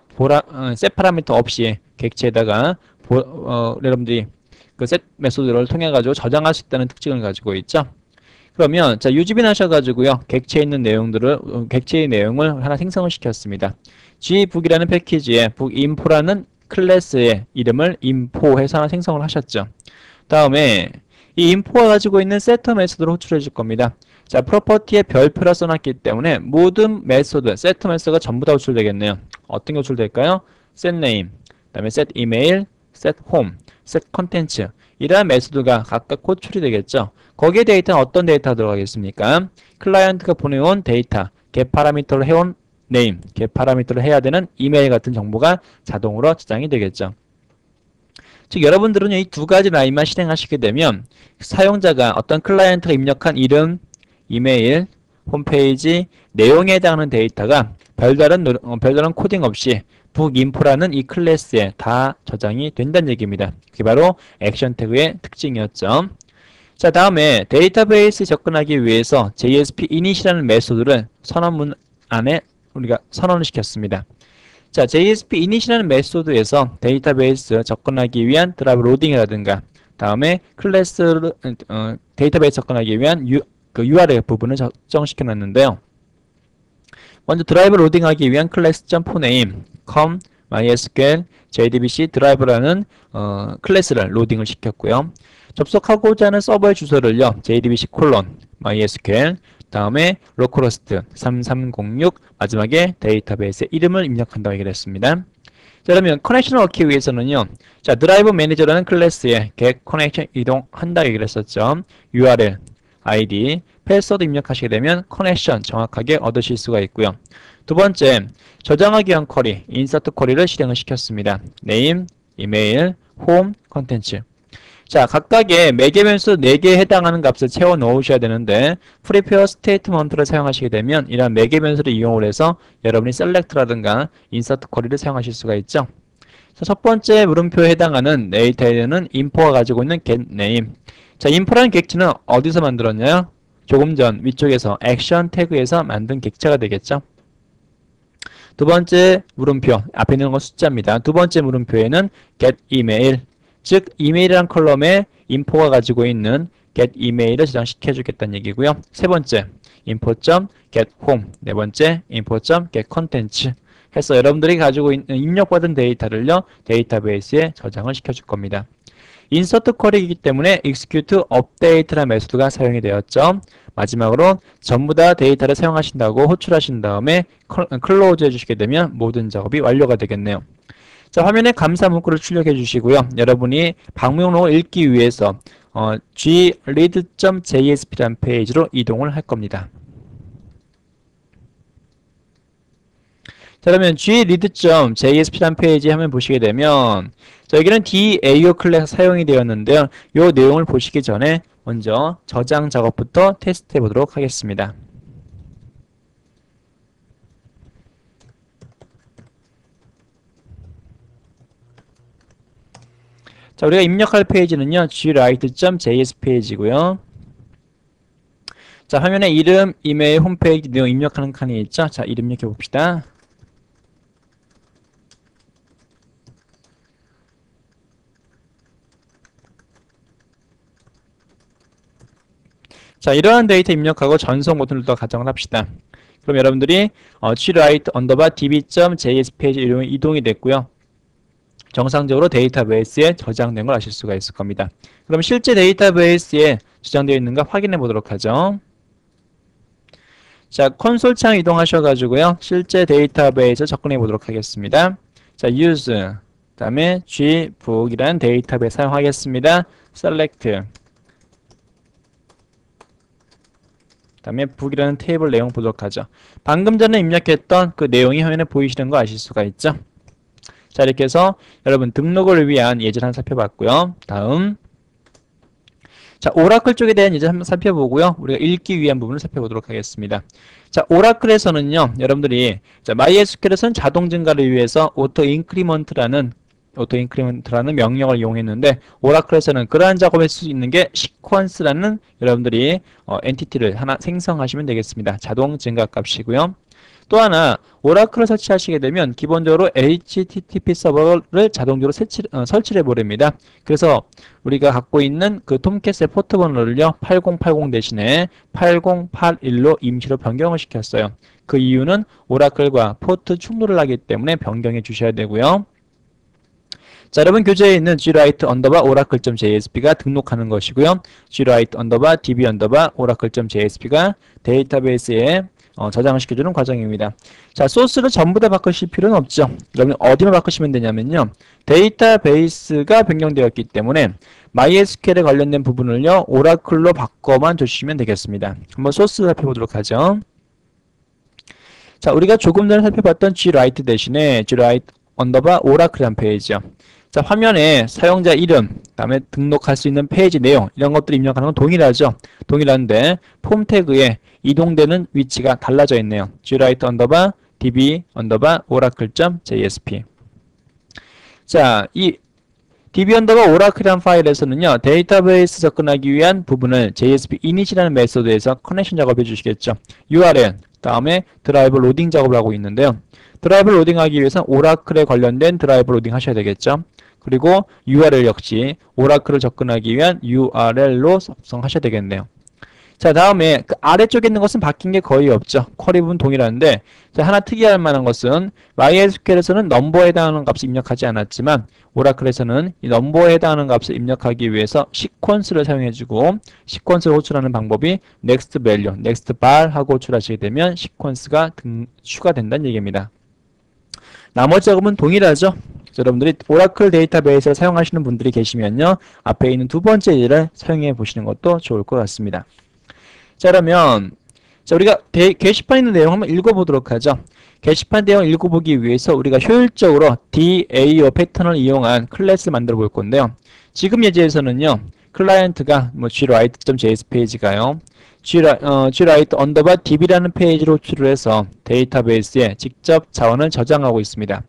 set 파라미터 없이 객체에다가 여러분들이 그 set 메소드를 통해 가지고 저장할 수 있다는 특징을 가지고 있죠. 그러면 자, useBin 하셔가지고요, 객체의 내용을 하나 생성을 시켰습니다. gbook이라는 패키지에 bookInfo라는 클래스의 이름을 info해서 하나 생성을 하셨죠. 다음에 이 info가 가지고 있는 setter 메소드를 호출해 줄 겁니다. 자, 프로퍼티에 별표라 써놨기 때문에 모든 메소드, setter 메소드가 전부 다 호출되겠네요. 어떤 게 호출될까요? setName, 다음에 setEmail, setHome, setContents, 이러한 메소드가 각각 호출이 되겠죠. 거기에 데이터는 어떤 데이터가 들어가겠습니까? 클라이언트가 보내온 데이터, get 파라미터를 해온 name, get 파라미터를 해야 되는 이메일 같은 정보가 자동으로 저장이 되겠죠. 즉 여러분들은 이 두 가지 라인만 실행하시게 되면 사용자가 어떤 클라이언트가 입력한 이름, 이메일, 홈페이지, 내용에 해당하는 데이터가 별다른 코딩 없이 bookInfo라는 이 클래스에 다 저장이 된다는 얘기입니다. 그게 바로 액션 태그의 특징이었죠. 자, 다음에 데이터베이스에 접근하기 위해서 JSP init이라는 메소드를 선언문 안에 우리가 선언을 시켰습니다. 자, JSP init이라는 메소드에서 데이터베이스 접근하기 위한 드라이브 로딩이라든가 다음에 데이터베이스 접근하기 위한 URL 부분을 적정시켜 놨는데요. 먼저 드라이브 로딩하기 위한 class.poname, com, mysql, jdbc 드라이브라는 클래스를 로딩을 시켰고요. 접속하고자 하는 서버의 주소를요, jdbc mysql, 다음에 localhost 3306, 마지막에 데이터베이스의 이름을 입력한다고 얘기를 했습니다. 자, 그러면 커넥션을 얻기 위해서는요, 자, 드라이브 매니저라는 클래스에 get 커넥션 이동한다고 얘기를 했었죠. URL, ID, 패스워드 입력하시게 되면 커넥션 정확하게 얻으실 수가 있고요. 두 번째, 저장하기 위한 쿼리, 인서트 쿼리를 실행을 시켰습니다. name, email, home, 컨텐츠. 자, 각각의 매개 변수 4개에 해당하는 값을 채워 넣으셔야 되는데 prepare statement를 사용하시게 되면 이런 매개 변수를 이용을 해서 여러분이 select라든가 insert 쿼리를 사용하실 수가 있죠. 자, 첫 번째 물음표에 해당하는 데이터에는 info가 가지고 있는 getName. 자, info라는 객체는 어디서 만들었나요? 조금 전 위쪽에서 액션 태그에서 만든 객체가 되겠죠. 두 번째 물음표, 앞에 있는 건 숫자입니다. 두 번째 물음표에는 getEmail, 즉 이메일이라는 컬럼에 info가 가지고 있는 getEmail을 저장시켜주겠다는 얘기고요. 세 번째, info.getHome, 네 번째, info.getContents 해서 여러분들이 가지고 있는 입력받은 데이터를요, 데이터베이스에 저장을 시켜줄 겁니다. 인서트 쿼리이기 때문에 execute update라는 메소드가 사용이 되었죠. 마지막으로 전부 다 데이터를 사용하신다고 호출하신 다음에 클로즈 해주시게 되면 모든 작업이 완료가 되겠네요. 자, 화면에 감사 문구를 출력해 주시고요. 여러분이 방문록을 읽기 위해서 gread.jsp라는 페이지로 이동을 할 겁니다. 자, 그러면 gread.jsp라는 페이지 화면 보시게 되면 자, 여기는 DAO 클래스 사용이 되었는데요. 이 내용을 보시기 전에 먼저 저장 작업부터 테스트 해보도록 하겠습니다. 자, 우리가 입력할 페이지는요, gwrite.js 페이지고요. 자, 화면에 이름, 이메일, 홈페이지 내용 입력하는 칸이 있죠. 자, 이름 입력해 봅시다. 자, 이러한 데이터 입력하고 전송 버튼을 더 가정을 합시다. 그럼 여러분들이 gwrite_db.js 페이지 이동이 됐고요. 정상적으로 데이터베이스에 저장된 걸 아실 수가 있을 겁니다. 그럼 실제 데이터베이스에 저장되어 있는가 확인해 보도록 하죠. 자, 콘솔 창 이동하셔가지고요. 실제 데이터베이스 접근해 보도록 하겠습니다. 자, use, 그 다음에 gbook이라는 데이터베이스 사용하겠습니다. select, 그 다음에 book이라는 테이블 내용 보도록 하죠. 방금 전에 입력했던 그 내용이 화면에 보이시는 거 아실 수가 있죠. 자, 이렇게 해서 여러분 등록을 위한 예제를 한번 살펴봤고요. 다음, 자, 오라클 쪽에 대한 예제 한번 살펴보고요. 우리가 읽기 위한 부분을 살펴보도록 하겠습니다. 자, 오라클에서는요, 여러분들이 자, MySQL에서는 자동 증가를 위해서 auto-increment라는 명령을 이용했는데 오라클에서는 그러한 작업을 할 수 있는 게 시퀀스라는 여러분들이 엔티티를 하나 생성하시면 되겠습니다. 자동 증가 값이고요. 또 하나 오라클을 설치하시게 되면 기본적으로 HTTP 서버를 자동적으로 설치를 해버립니다. 그래서 우리가 갖고 있는 그 톰캣의 포트 번호를요 8080 대신에 8081로 임시로 변경을 시켰어요. 그 이유는 오라클과 포트 충돌을 하기 때문에 변경해 주셔야 되고요. 자, 여러분 교재에 있는 gwrite_oracle.jsp가 등록하는 것이고요. gwrite_db_oracle.jsp가 데이터베이스에 저장을 시켜주는 과정입니다. 자, 소스를 전부 다 바꾸실 필요는 없죠. 여러분 어디만 바꾸시면 되냐면요. 데이터베이스가 변경되었기 때문에 MySQL에 관련된 부분을요. 오라클로 바꿔만 주시면 되겠습니다. 한번 소스 살펴보도록 하죠. 자, 우리가 조금 전에 살펴봤던 gwrite 대신에 gwrite_oracle이라는 페이지요. 자, 화면에 사용자 이름, 그다음에 등록할 수 있는 페이지 내용 이런 것들을 입력하는 건 동일하죠. 동일한데 폼 태그에 이동되는 위치가 달라져 있네요. gwrite_db_oracle.jsp. 자, 이 db_oracle이라는 파일에서는요. 데이터베이스 접근하기 위한 부분을 JSP init이라는 메소드에서 커넥션 작업해 주시겠죠. URL, 다음에 드라이브 로딩 작업을 하고 있는데요. 드라이브 로딩하기 위해서 오라클에 관련된 드라이브 로딩 하셔야 되겠죠. 그리고 URL 역시 오라클을 접근하기 위한 URL로 작성하셔야 되겠네요. 자, 다음에 그 아래쪽에 있는 것은 바뀐 게 거의 없죠. 쿼리 부분 동일한데 자, 하나 특이할 만한 것은 MySQL에서는 넘버에 해당하는 값을 입력하지 않았지만 오라클에서는 이 넘버에 해당하는 값을 입력하기 위해서 시퀀스를 사용해주고 시퀀스를 호출하는 방법이 next value, next bar 하고 호출하시게 되면 시퀀스가 추가된다는 얘기입니다. 나머지 작업은 동일하죠. 여러분들이 오라클 데이터베이스를 사용하시는 분들이 계시면요. 앞에 있는 두 번째 예를 사용해 보시는 것도 좋을 것 같습니다. 자, 그러면 자, 우리가 게시판에 있는 내용 한번 읽어보도록 하죠. 게시판 내용 읽어보기 위해서 우리가 효율적으로 DAO 패턴을 이용한 클래스를 만들어 볼 건데요. 지금 예제에서는요. 클라이언트가 gwrite.js 페이지가요. gwrite_db라는 페이지로 호출을 해서 데이터베이스에 직접 자원을 저장하고 있습니다.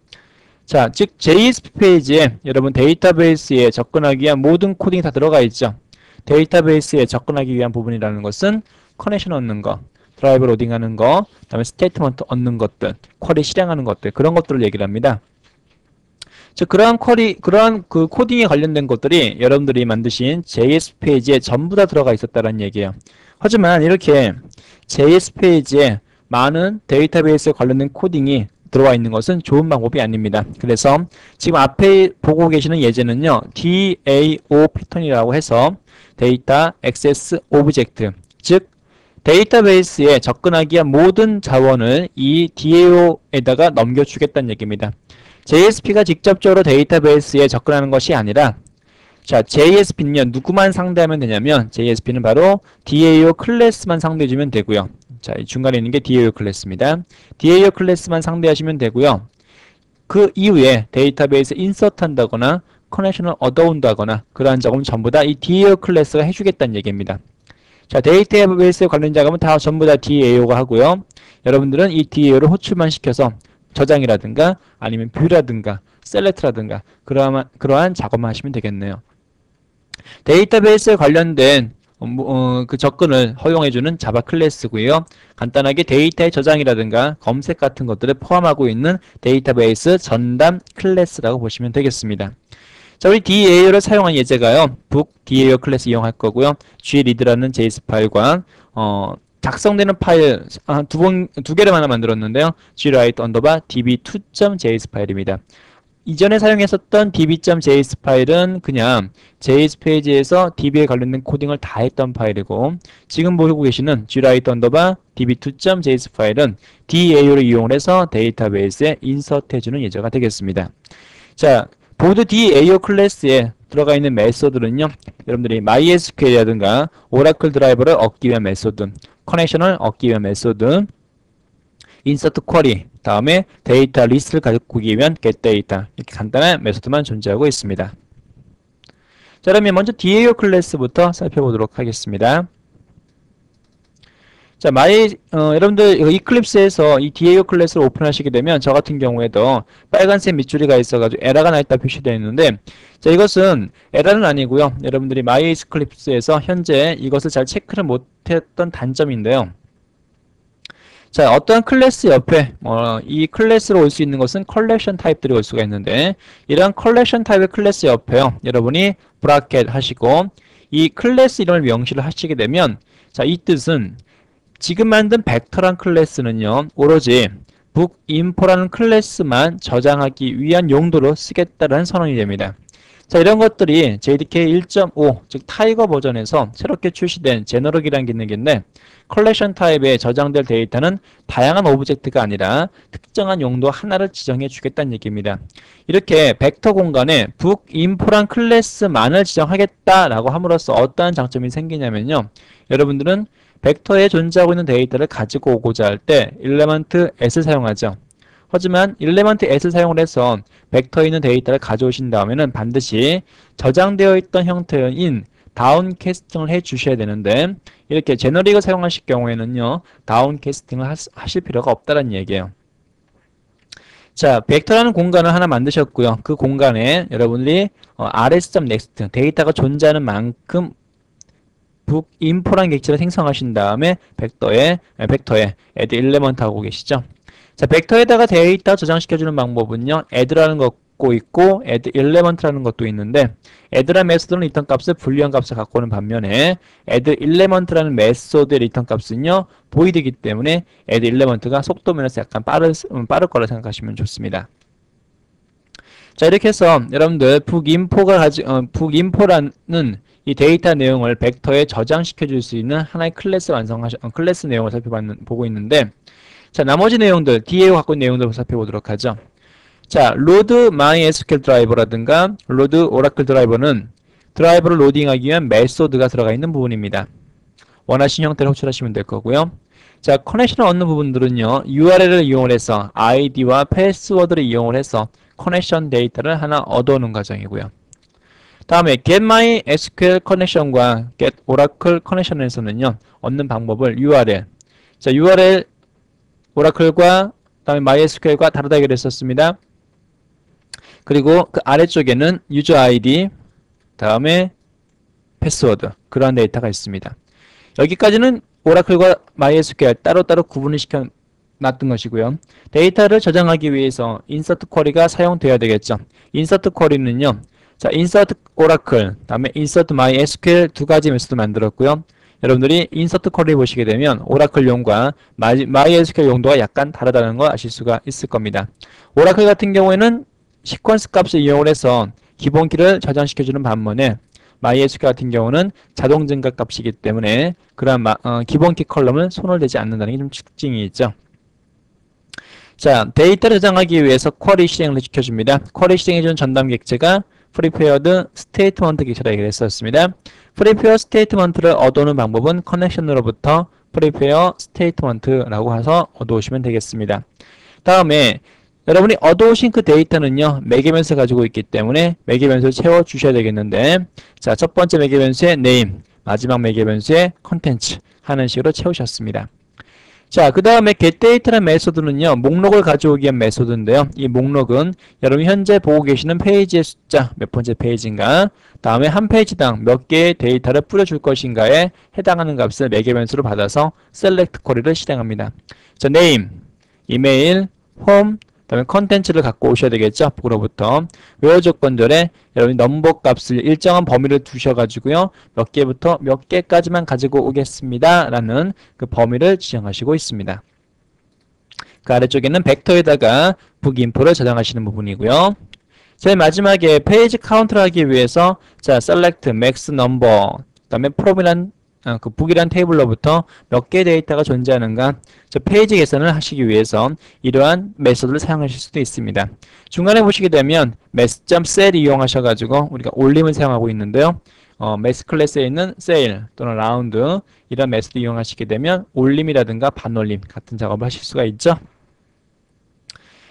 자, 즉 JSP 페이지에 여러분 데이터베이스에 접근하기 위한 모든 코딩이 다 들어가 있죠. 데이터베이스에 접근하기 위한 부분이라는 것은 커넥션 얻는 거, 드라이브 로딩하는 거, 그다음에 스테이트먼트 얻는 것들, 쿼리 실행하는 것들 그런 것들을 얘기를 합니다. 즉 그러한 그 코딩에 관련된 것들이 여러분들이 만드신 JS 페이지에 전부 다 들어가 있었다는 얘기예요. 하지만 이렇게 JS 페이지에 많은 데이터베이스에 관련된 코딩이 들어와 있는 것은 좋은 방법이 아닙니다. 그래서 지금 앞에 보고 계시는 예제는요, DAO 패턴이라고 해서 데이터 액세스 오브젝트, 즉 데이터베이스에 접근하기 위한 모든 자원을 이 DAO에다가 넘겨주겠다는 얘기입니다. JSP가 직접적으로 데이터베이스에 접근하는 것이 아니라, 자, JSP는요, 누구만 상대하면 되냐면, JSP는 바로 DAO 클래스만 상대해주면 되고요. 자, 이 중간에 있는 게 DAO 클래스입니다. DAO 클래스만 상대하시면 되고요. 그 이후에 데이터베이스 인서트 한다거나, 커넥션을 얻어온다거나, 그러한 작업은 전부 다 이 DAO 클래스가 해주겠다는 얘기입니다. 자, 데이터베이스 관련 작업은 다 전부 다 DAO가 하고요. 여러분들은 이 DAO를 호출만 시켜서 저장이라든가, 아니면 뷰라든가, 셀렉트라든가, 그러한 작업만 하시면 되겠네요. 데이터베이스에 관련된 그 접근을 허용해주는 자바 클래스고요. 간단하게 데이터의 저장이라든가 검색 같은 것들을 포함하고 있는 데이터베이스 전담 클래스라고 보시면 되겠습니다. 자, 우리 DAO를 사용한 예제가요. book DAO 클래스 이용할 거고요. gread라는 JS 파일과 작성되는 파일 두 개를 하나 만들었는데요. gwrite underbar db2.js 파일입니다. 이전에 사용했었던 db.js 파일은 그냥 JS 페이지에서 DB에 관련된 코딩을 다 했던 파일이고, 지금 보고 계시는 gwrite underbar db2.js 파일은 DAO를 이용해서 데이터베이스에 인서트해주는 예제가 되겠습니다. 자, 보드 DAO 클래스에 들어가 있는 메소드는요, 여러분들이 MySQL이라든가 오라클 드라이버를 얻기 위한 메소드, 커넥션을 얻기 위한 메소드, 인서트 쿼리, 다음에 데이터 리스트를 가지기 위한 getData, 이렇게 간단한 메소드만 존재하고 있습니다. 자, 그러면 먼저 DAO 클래스부터 살펴보도록 하겠습니다. 자, 여러분들 이클립스에서 이 DAO 클래스를 오픈하시게 되면 저 같은 경우에도 빨간색 밑줄이가 있어가지고 에러가 나 있다 표시되어 있는데, 자, 이것은 에러는 아니고요. 여러분들이 MyEclipse에서 현재 이것을 잘 체크를 못했던 단점인데요. 자, 어떠한 클래스 옆에 이 클래스로 올 수 있는 것은 컬렉션 타입들이 올 수가 있는데, 이러한 컬렉션 타입의 클래스 옆에요, 여러분이 브라켓 하시고 이 클래스 이름을 명시를 하시게 되면, 자, 이 뜻은 지금 만든 벡터란 클래스는요, 오로지 bookInfo라는 클래스만 저장하기 위한 용도로 쓰겠다는 선언이 됩니다. 자, 이런 것들이 JDK 1.5, 즉 타이거 버전에서 새롭게 출시된 제너럴이라는 기능인데, 컬렉션 타입에 저장될 데이터는 다양한 오브젝트가 아니라 특정한 용도 하나를 지정해 주겠다는 얘기입니다. 이렇게 벡터 공간에 bookInfo란 클래스만을 지정하겠다라고 함으로써 어떠한 장점이 생기냐면요, 여러분들은 벡터에 존재하고 있는 데이터를 가지고 오고자 할 때 일레먼트 s를 사용하죠. 하지만 일레먼트 s를 사용을 해서 벡터에 있는 데이터를 가져오신 다음에는 반드시 저장되어 있던 형태인 다운캐스팅을 해 주셔야 되는데, 이렇게 제너릭을 사용하실 경우에는요, 다운캐스팅을 하실 필요가 없다는 얘기예요. 자, 벡터라는 공간을 하나 만드셨고요. 그 공간에 여러분들이 rs.next 데이터가 존재하는 만큼 bookInfo라는 객체를 생성하신 다음에 벡터에 add element 하고 계시죠. 자, 벡터에다가 데이터 저장시켜주는 방법은요, add라는 것도 있고 add element라는 것도 있는데, add라는 메소드는 리턴 값을 불리한 값을 갖고 오는 반면에 add element라는 메소드의 리턴 값은요, void이기 때문에 add element가 속도 면에서 약간 빠를 거라 생각하시면 좋습니다. 자, 이렇게 해서 여러분들 bookInfo라는 이 데이터 내용을 벡터에 저장시켜 줄 수 있는 하나의 클래스 내용을 살펴보고 있는데, 자, 나머지 내용들, DAO 갖고 있는 내용들을 살펴보도록 하죠. 자, load MySQL 드라이버라든가 load Oracle 드라이버는 드라이버를 로딩하기 위한 메소드가 들어가 있는 부분입니다. 원하시는 형태를 호출하시면 될 거고요. 자, 커넥션을 얻는 부분들은요, URL을 이용을 해서 ID와 패스워드를 이용을 해서 커넥션 데이터를 하나 얻어오는 과정이고요. 다음에 getMySQL 커넥션과 getOracle 커넥션에서는요, 얻는 방법을 URL, 자, URL 오라클과 다음에 MySQL과 다르다고 했었습니다. 그리고 그 아래쪽에는 유저 아이디, 다음에 패스워드, 그러한 데이터가 있습니다. 여기까지는 오라클과 MySQL 따로따로 구분을 시켜 놨던 것이고요. 데이터를 저장하기 위해서 인서트 쿼리가 사용되어야 되겠죠. 인서트 쿼리는요, 자, 인서트 오라클, 다음에 인서트 MySQL 두 가지 메소드 만들었고요. 여러분들이 인서트 쿼리 보시게 되면 오라클용과 MySQL 용도가 약간 다르다는 걸 아실 수가 있을 겁니다. 오라클 같은 경우에는 시퀀스 값을 이용을 해서 기본 키를 저장시켜주는 반면에 MySQL 같은 경우는 자동 증가 값이기 때문에 그러한 기본 키 컬럼을 손을 대지 않는다는 게 좀 특징이 있죠. 자, 데이터를 저장하기 위해서 쿼리 실행을 시켜줍니다. 쿼리 실행해주는 전담 객체가 prepared statement 객체라 얘기를 했었습니다. prepare statement를 얻어오는 방법은 커넥션으로부터 prepare statement라고 해서 얻어오시면 되겠습니다. 다음에 여러분이 얻어오신 그 데이터는요, 매개 변수 가지고 있기 때문에 매개 변수를 채워주셔야 되겠는데, 자, 첫 번째 매개 변수의 name, 마지막 매개 변수의 content 하는 식으로 채우셨습니다. 자, 그 다음에 getData라는 메소드는요, 목록을 가져오기 위한 메소드인데요. 이 목록은 여러분이 현재 보고 계시는 페이지의 숫자, 몇 번째 페이지인가, 다음에 한 페이지당 몇 개의 데이터를 뿌려줄 것인가에 해당하는 값을 매개 변수로 받아서 select 쿼리를 실행합니다. 자, name, 이메일, home, 그다음에 컨텐츠를 갖고 오셔야 되겠죠. 북으로부터 외워 조건절에 여러분이 넘버 값을 일정한 범위를 두셔가지고요. 몇 개부터 몇 개까지만 가지고 오겠습니다. 라는 그 범위를 지정하시고 있습니다. 그 아래쪽에는 벡터에다가 북인포를 저장하시는 부분이고요. 제일 마지막에 페이지 카운트를 하기 위해서 자, select max number, 그 다음에 프롬이란 그 북이란 테이블로부터 몇 개의 데이터가 존재하는가, 저 페이지 계산을 하시기 위해서 이러한 메소드를 사용하실 수도 있습니다. 중간에 보시게 되면 mass.cell 이용하셔가지고 우리가 올림을 사용하고 있는데요. mass 클래스에 있는 cell 또는 round 이런 메소드 이용하시게 되면 올림이라든가 반올림 같은 작업을 하실 수가 있죠.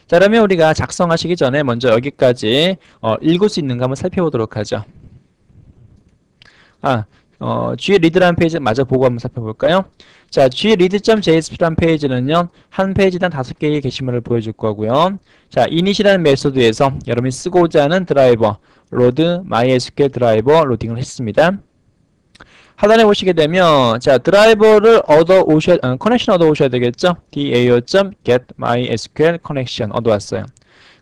자, 그러면 우리가 작성하시기 전에 먼저 여기까지 읽을 수 있는가 한번 살펴보도록 하죠. gRead라는 페이지 마저 보고 한번 살펴볼까요? 자, gRead.jsp라는 페이지는요, 한 페이지당 5개의 게시물을 보여줄 거고요. 자, init이라는 메소드에서 여러분이 쓰고자 하는 드라이버, load MySQL 드라이버 로딩을 했습니다. 하단에 보시게 되면, 자, 드라이버를 커넥션 얻어 오셔야 되겠죠? dao.get MySQL connection 얻어왔어요.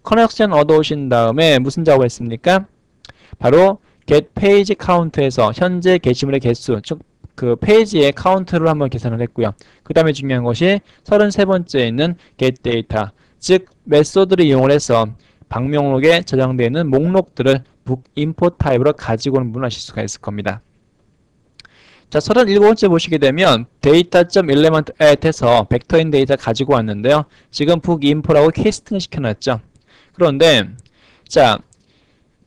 커넥션 얻어 오신 다음에 무슨 작업을 했습니까? 바로 get page count에서 현재 게시물의 개수, 즉 그 페이지의 카운트를 한번 계산을 했고요. 그 다음에 중요한 것이 33번째에 있는 get data, 즉 메소드를 이용을 해서 방명록에 저장되어 있는 목록들을 book import 타입으로 가지고 오는 부분을 아실 수가 있을 겁니다. 자, 37번째 보시게 되면 data.element@해서 벡터인 데이터 가지고 왔는데요. 지금 book import라고 캐스팅을 시켜놨죠. 그런데 자,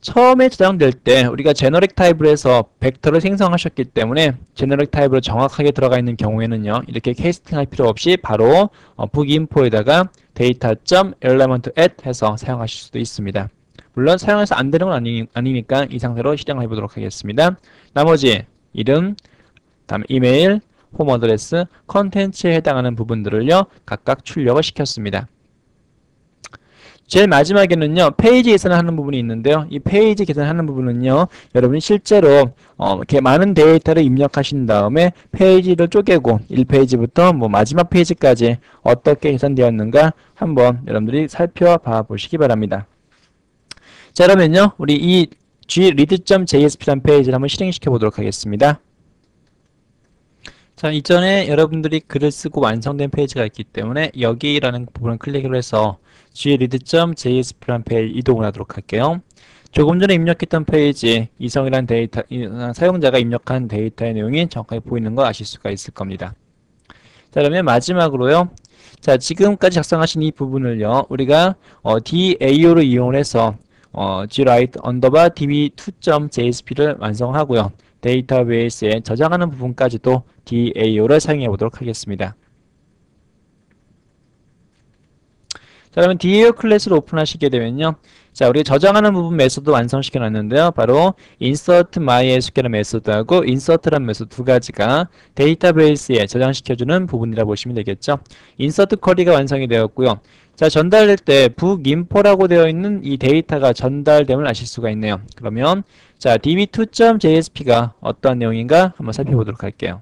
처음에 저장될 때 우리가 제너릭 타입으로 해서 벡터를 생성하셨기 때문에 제너릭 타입으로 정확하게 들어가 있는 경우에는요, 이렇게 캐스팅 할 필요 없이 바로 북인포에다가 data.element@. 해서 사용하실 수도 있습니다. 물론 사용해서 안 되는 건 아니니까 이 상태로 실행을 해보도록 하겠습니다. 나머지 이름, 다음에 이메일, 홈 어드레스, 컨텐츠에 해당하는 부분들을요, 각각 출력을 시켰습니다. 제일 마지막에는요, 페이지 계산을 하는 부분이 있는데요. 이 페이지 계산하는 부분은요, 여러분이 실제로 이렇게 많은 데이터를 입력하신 다음에 페이지를 쪼개고 1페이지부터 뭐 마지막 페이지까지 어떻게 계산되었는가 한번 여러분들이 살펴봐 보시기 바랍니다. 자, 그러면요, 우리 이 gread.jsp라는 페이지를 한번 실행시켜 보도록 하겠습니다. 자, 이전에 여러분들이 글을 쓰고 완성된 페이지가 있기 때문에 여기라는 부분을 클릭을 해서 gread.jsp라는 페이지 이동을 하도록 할게요. 조금 전에 입력했던 페이지, 이성이라는 데이터, 사용자가 입력한 데이터의 내용이 정확하게 보이는 거 아실 수가 있을 겁니다. 자, 그러면 마지막으로요. 자, 지금까지 작성하신 이 부분을요, 우리가 DAO를 이용을 해서 gwrite db2.jsp를 완성하고요. 데이터베이스에 저장하는 부분까지도 DAO를 사용해 보도록 하겠습니다. 자, 그러면 DAO 클래스를 오픈하시게 되면요. 자, 우리가 저장하는 부분 메소드 완성시켜 놨는데요. 바로 insert MySQL 메소드하고 insert라는 메소드 두 가지가 데이터베이스에 저장시켜주는 부분이라 보시면 되겠죠. insert 쿼리가 완성이 되었고요. 자, 전달될 때 book info라고 되어 있는 이 데이터가 전달됨을 아실 수가 있네요. 그러면 자, db2.jsp가 어떠한 내용인가 한번 살펴보도록 할게요.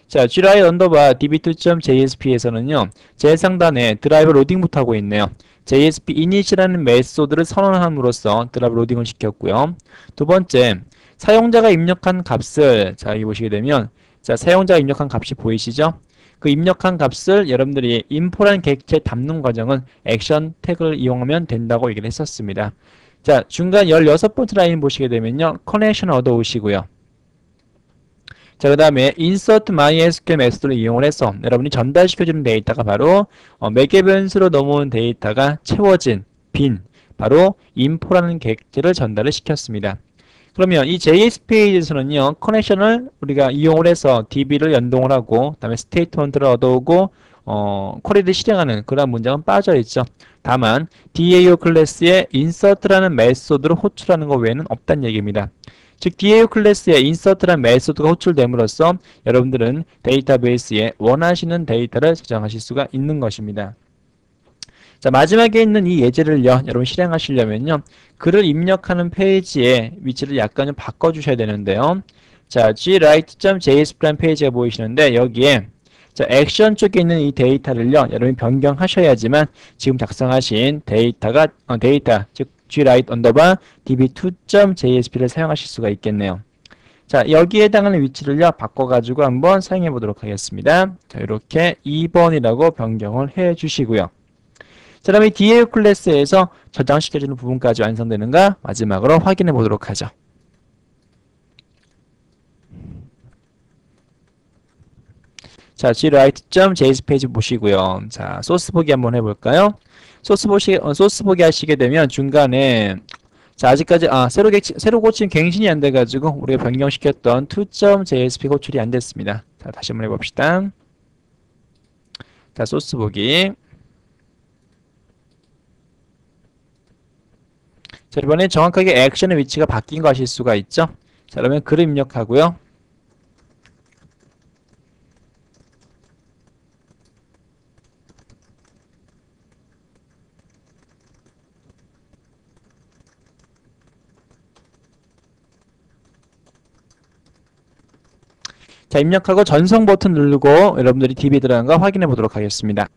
자, gwrite db2.jsp에서는요, 제일 상단에 드라이버 로딩부터 하고 있네요. JSP init이라는 메소드를 선언함으로써 드라이버 로딩을 시켰고요. 두 번째, 사용자가 입력한 값을, 자, 여기 보시게 되면, 자, 사용자가 입력한 값이 보이시죠? 그 입력한 값을 여러분들이 info라는 객체에 담는 과정은 액션 태그를 이용하면 된다고 얘기를 했었습니다. 자, 중간 16번째 라인 보시게 되면요. 커넥션을 얻어 오시고요. 자, 그 다음에 insert mysql 메소드를 이용을 해서 여러분이 전달시켜주는 데이터가 바로 매개 변수로 넘어온 데이터가 채워진 빈, 바로 info라는 객체를 전달을 시켰습니다. 그러면 이 JS 페이지에서는요, 커넥션을 우리가 이용을 해서 DB를 연동을 하고, 그 다음에 스테이트먼트를 얻어오고, 쿼리를 실행하는 그런 문장은 빠져있죠. 다만, DAO 클래스에 insert라는 메소드를 호출하는 것 외에는 없다는 얘기입니다. 즉, DAO 클래스에 insert라는 메소드가 호출됨으로써 여러분들은 데이터베이스에 원하시는 데이터를 저장하실 수가 있는 것입니다. 자, 마지막에 있는 이 예제를요, 여러분 실행하시려면요, 글을 입력하는 페이지의 위치를 약간 좀 바꿔주셔야 되는데요. 자, gwrite.js라는 페이지가 보이시는데, 여기에, 자, 액션 쪽에 있는 이 데이터를요, 여러분이 변경하셔야지만, 지금 작성하신 데이터가, 즉, gwrite_db2.jsp를 사용하실 수가 있겠네요. 자, 여기에 해당하는 위치를요, 바꿔가지고 한번 사용해 보도록 하겠습니다. 자, 이렇게 2번이라고 변경을 해 주시고요. 자, 다음에 DAO 클래스에서 저장시켜주는 부분까지 완성되는가 마지막으로 확인해 보도록 하죠. 자, gwrite.js 페이지 보시고요. 자, 소스 보기 한번 해볼까요? 소스 보기 하시게 되면 중간에 자, 아직까지 새로 고친 갱신이 안 돼가지고 우리가 변경시켰던 2.jsp 호출이 안 됐습니다. 자, 다시 한번 해봅시다. 자, 소스 보기. 자, 이번에 정확하게 액션의 위치가 바뀐 거 아실 수가 있죠? 자, 그러면 글을 입력하고요. 자, 입력하고 전송 버튼 누르고 여러분들이 DB 들어간 거 확인해 보도록 하겠습니다.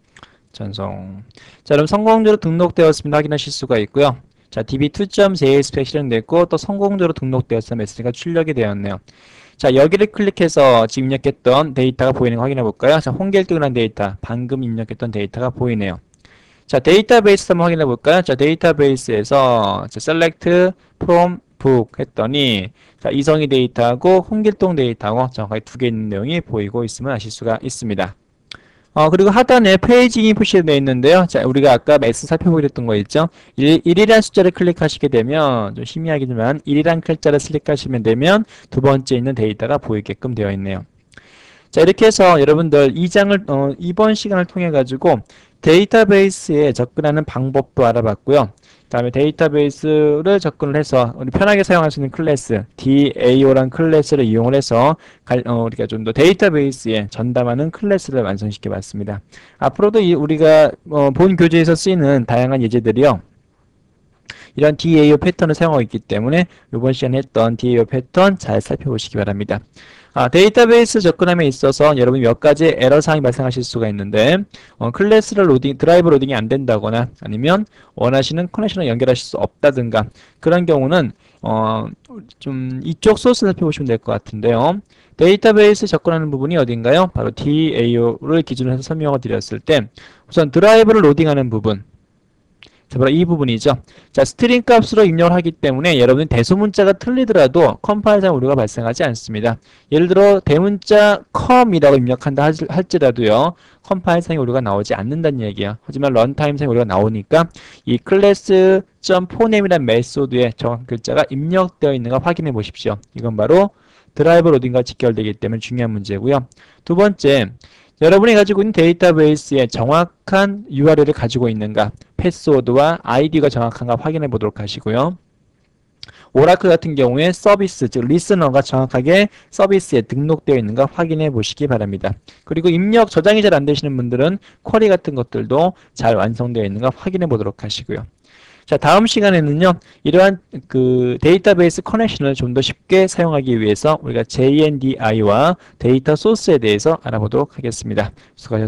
전송. 자, 그럼 성공적으로 등록되었습니다. 확인하실 수가 있고요. 자, db2.jsp 실행됐고 또 성공적으로 등록되었으면 메시지가 출력이 되었네요. 자, 여기를 클릭해서 지금 입력했던 데이터가 보이는 거 확인해 볼까요? 자, 홍길동이라는 데이터, 방금 입력했던 데이터가 보이네요. 자, 데이터베이스 한번 확인해 볼까요? 자, 데이터베이스에서 자, select from book 했더니 자, 이성희 데이터하고 홍길동 데이터하고 정확하게 두 개 있는 내용이 보이고 있으면 아실 수가 있습니다. 그리고 하단에 페이지 인풋이 되어 있는데요. 자, 우리가 아까 매스 살펴보기로 했던 거 있죠? 1이라는 숫자를 클릭하시게 되면, 좀 희미하기지만 1이라는 글자를 클릭하시면 되면 두 번째 있는 데이터가 보이게끔 되어 있네요. 자, 이렇게 해서 여러분들 이번 시간을 통해 가지고 데이터베이스에 접근하는 방법도 알아봤고요. 그 다음에 데이터베이스를 접근을 해서 우리 편하게 사용할 수 있는 클래스 DAO라는 클래스를 이용을 해서 우리가 좀 더 데이터베이스에 전담하는 클래스를 완성시켜 봤습니다. 앞으로도 우리가 본 교재에서 쓰이는 다양한 예제들이요. 이런 DAO 패턴을 사용하고 있기 때문에 이번 시간에 했던 DAO 패턴 잘 살펴보시기 바랍니다. 데이터베이스 접근함에 있어서 여러분이 몇 가지 에러사항이 발생하실 수가 있는데 클래스를 드라이브 로딩이 안 된다거나 아니면 원하시는 커넥션을 연결하실 수 없다든가 그런 경우는 좀 이쪽 소스 살펴보시면 될 것 같은데요. 데이터베이스 접근하는 부분이 어딘가요? 바로 DAO를 기준으로 해서 설명을 드렸을 때 우선 드라이브를 로딩하는 부분 자, 바로 이 부분이죠. 자, 스트링 값으로 입력을 하기 때문에 여러분이 대소문자가 틀리더라도 컴파일상 오류가 발생하지 않습니다. 예를 들어 대문자 com이라고 입력한다 할지라도요. 컴파일상의 오류가 나오지 않는다는 얘기예요. 하지만 런타임상의 오류가 나오니까 이 class.foname이라는 메소드에 정확한 글자가 입력되어 있는가 확인해 보십시오. 이건 바로 드라이브 로딩과 직결되기 때문에 중요한 문제고요. 두 번째, 여러분이 가지고 있는 데이터베이스에 정확한 URL을 가지고 있는가, 패스워드와 아이디가 정확한가 확인해 보도록 하시고요. 오라클 같은 경우에 서비스, 즉 리스너가 정확하게 서비스에 등록되어 있는가 확인해 보시기 바랍니다. 그리고 입력, 저장이 잘 안 되시는 분들은 쿼리 같은 것들도 잘 완성되어 있는가 확인해 보도록 하시고요. 자, 다음 시간에는요, 이러한 데이터베이스 커넥션을 좀 더 쉽게 사용하기 위해서 우리가 JNDI와 데이터 소스에 대해서 알아보도록 하겠습니다. 수고하셨습니다.